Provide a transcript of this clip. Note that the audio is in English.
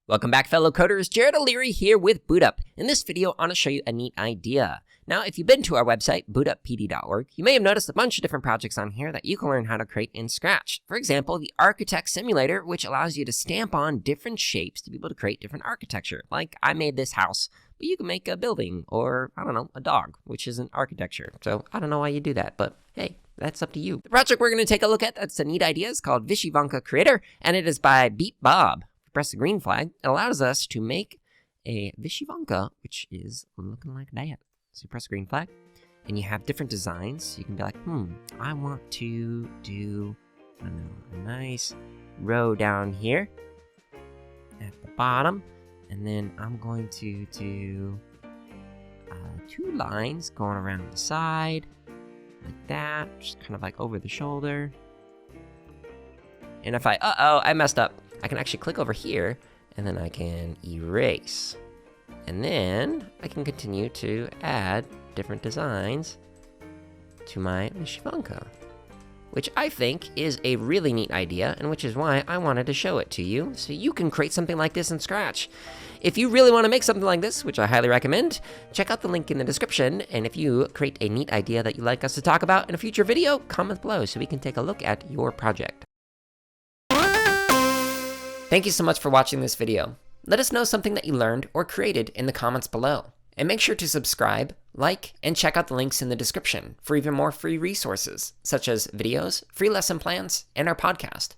Welcome back, fellow coders. Jared O'Leary here with BootUp. In this video, I want to show you a neat idea. Now, if you've been to our website, bootuppd.org, you may have noticed a bunch of different projects on here that you can learn how to create in Scratch. For example, the Architect Simulator, which allows you to stamp on different shapes to be able to create different architecture. Like, I made this house, but you can make a building, or, I don't know, a dog, which isn't architecture. So, I don't know why you do that, but hey, that's up to you. The project we're going to take a look at that's a neat idea is called Vyshyvanka Creator, and it is by Beat Bob. Press the green flag. It allows us to make a Vyshyvanka, which is looking like that. So you press the green flag, and you have different designs. You can be like, I want to do, a nice row down here at the bottom, and then I'm going to do 2 lines going around the side, like that, just kind of like over the shoulder. And if I messed up. I can actually click over here, and then I can erase. And then I can continue to add different designs to my Vyshyvanka, which I think is a really neat idea, and which is why I wanted to show it to you, so you can create something like this in Scratch. If you really want to make something like this, which I highly recommend, check out the link in the description, and if you create a neat idea that you'd like us to talk about in a future video, comment below so we can take a look at your project. Thank you so much for watching this video. Let us know something that you learned or created in the comments below. And make sure to subscribe, like, and check out the links in the description for even more free resources, such as videos, free lesson plans, and our podcast.